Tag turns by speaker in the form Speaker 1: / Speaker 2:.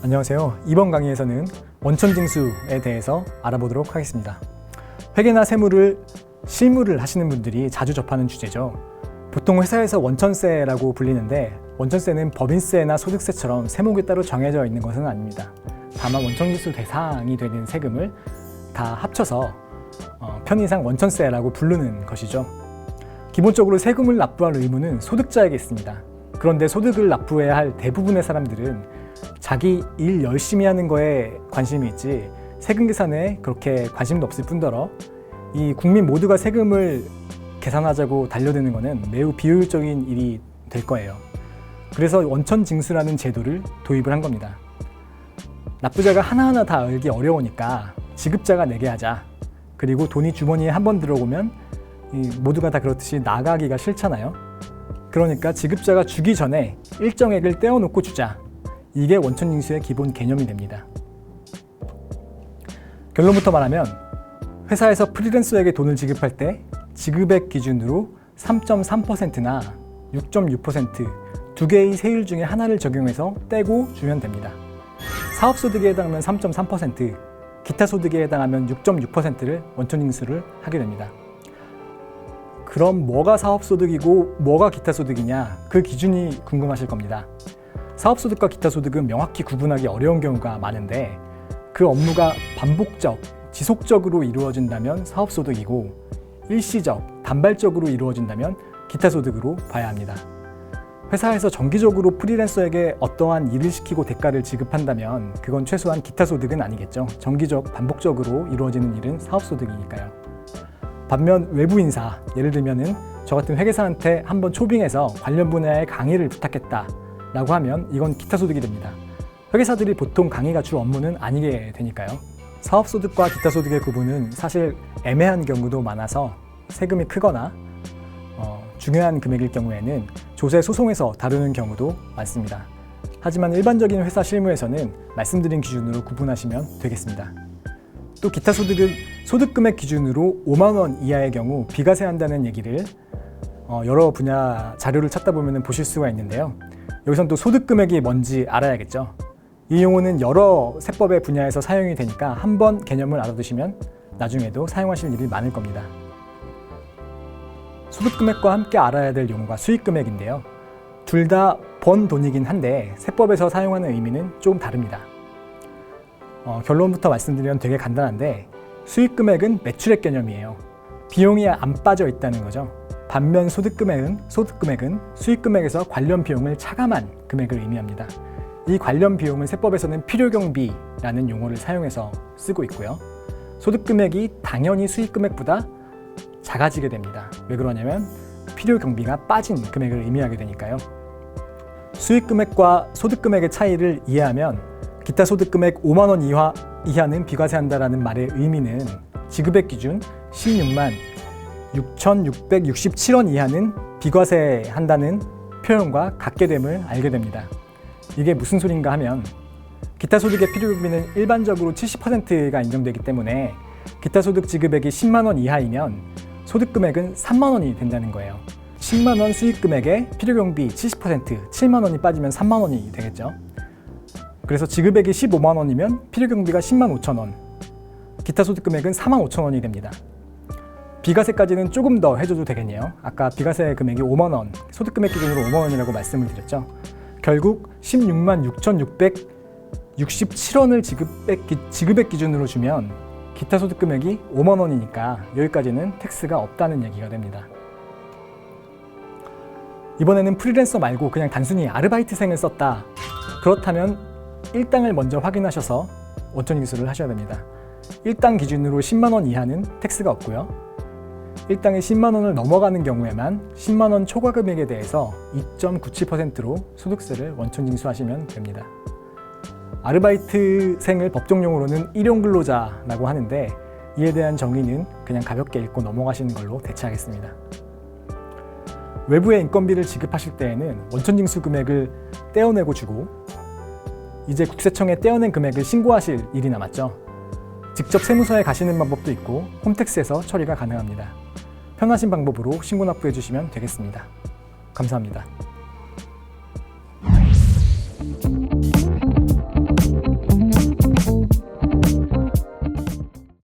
Speaker 1: 안녕하세요. 이번 강의에서는 원천징수에 대해서 알아보도록 하겠습니다. 회계나 세무를 실무를 하시는 분들이 자주 접하는 주제죠. 보통 회사에서 원천세라고 불리는데 원천세는 법인세나 소득세처럼 세목이 따로 정해져 있는 것은 아닙니다. 다만 원천징수 대상이 되는 세금을 다 합쳐서 편의상 원천세라고 부르는 것이죠. 기본적으로 세금을 납부할 의무는 소득자에게 있습니다. 그런데 소득을 납부해야 할 대부분의 사람들은 자기 일 열심히 하는 거에 관심이 있지 세금 계산에 그렇게 관심도 없을 뿐더러 이 국민 모두가 세금을 계산하자고 달려드는 것은 매우 비효율적인 일이 될 거예요. 그래서 원천징수라는 제도를 도입을 한 겁니다. 납부자가 하나하나 다 알기 어려우니까 지급자가 내게 하자. 그리고 돈이 주머니에 한번 들어오면 모두가 다 그렇듯이 나가기가 싫잖아요. 그러니까 지급자가 주기 전에 일정액을 떼어놓고 주자. 이게 원천징수의 기본 개념이 됩니다. 결론부터 말하면 회사에서 프리랜서에게 돈을 지급할 때 지급액 기준으로 3.3%나 6.6% 두 개의 세율 중에 하나를 적용해서 떼고 주면 됩니다. 사업소득에 해당하면 3.3%, 기타 소득에 해당하면 6.6%를 원천징수를 하게 됩니다. 그럼 뭐가 사업소득이고 뭐가 기타소득이냐, 그 기준이 궁금하실 겁니다. 사업소득과 기타소득은 명확히 구분하기 어려운 경우가 많은데 그 업무가 반복적, 지속적으로 이루어진다면 사업소득이고 일시적, 단발적으로 이루어진다면 기타소득으로 봐야 합니다. 회사에서 정기적으로 프리랜서에게 어떠한 일을 시키고 대가를 지급한다면 그건 최소한 기타소득은 아니겠죠. 정기적, 반복적으로 이루어지는 일은 사업소득이니까요. 반면 외부 인사, 예를 들면은 저 같은 회계사한테 한번 초빙해서 관련 분야의 강의를 부탁했다 라고 하면 이건 기타소득이 됩니다. 회계사들이 보통 강의가 주 업무는 아니게 되니까요. 사업소득과 기타소득의 구분은 사실 애매한 경우도 많아서 세금이 크거나 중요한 금액일 경우에는 조세 소송에서 다루는 경우도 많습니다. 하지만 일반적인 회사 실무에서는 말씀드린 기준으로 구분하시면 되겠습니다. 또 기타소득은 소득금액 기준으로 5만 원 이하의 경우 비과세한다는 얘기를 여러 분야 자료를 찾다 보면 보실 수가 있는데요. 여기선 또 소득금액이 뭔지 알아야겠죠. 이 용어는 여러 세법의 분야에서 사용이 되니까 한번 개념을 알아두시면 나중에도 사용하실 일이 많을 겁니다. 소득금액과 함께 알아야 될 용어가 수익금액인데요. 둘 다 번 돈이긴 한데 세법에서 사용하는 의미는 조금 다릅니다. 결론부터 말씀드리면 되게 간단한데 수익금액은 매출액 개념이에요. 비용이 안 빠져 있다는 거죠. 반면 소득금액은 수익금액에서 관련 비용을 차감한 금액을 의미합니다. 이 관련 비용은 세법에서는 필요경비라는 용어를 사용해서 쓰고 있고요. 소득금액이 당연히 수익금액보다 작아지게 됩니다. 왜 그러냐면 필요경비가 빠진 금액을 의미하게 되니까요. 수익금액과 소득금액의 차이를 이해하면 기타 소득금액 5만 원 이하는 비과세한다라는 말의 의미는 지급액 기준 16만 6,667원 이하는 비과세한다는 표현과 같게 됨을 알게 됩니다. 이게 무슨 소린가 하면 기타 소득의 필요경비는 일반적으로 70%가 인정되기 때문에 기타 소득 지급액이 10만 원 이하이면 소득금액은 3만 원이 된다는 거예요. 10만 원 수익금액에 필요경비 70%, 7만 원이 빠지면 3만 원이 되겠죠. 그래서 지급액이 15만 원이면 필요경비가 10만 5천 원, 기타 소득금액은 4만 5천 원이 됩니다. 비과세까지는 조금 더 해줘도 되겠네요. 아까 비과세 금액이 5만 원, 소득금액 기준으로 5만 원이라고 말씀을 드렸죠. 결국 16만 6,667원을 지급액 기준으로 주면 기타 소득금액이 5만 원이니까 여기까지는 텍스가 없다는 얘기가 됩니다. 이번에는 프리랜서 말고 그냥 단순히 아르바이트생을 썼다. 그렇다면 일당을 먼저 확인하셔서 원천징수를 하셔야 됩니다. 일당 기준으로 10만 원 이하는 텍스가 없고요. 일당이 10만 원을 넘어가는 경우에만 10만 원 초과 금액에 대해서 2.97%로 소득세를 원천징수하시면 됩니다. 아르바이트생을 법정용어로는 일용근로자라고 하는데 이에 대한 정의는 그냥 가볍게 읽고 넘어가시는 걸로 대체하겠습니다. 외부에 인건비를 지급하실 때에는 원천징수 금액을 떼어내고 주고 이제 국세청에 떼어낸 금액을 신고하실 일이 남았죠. 직접 세무서에 가시는 방법도 있고 홈택스에서 처리가 가능합니다. 편하신 방법으로 신고 납부해 주시면 되겠습니다. 감사합니다.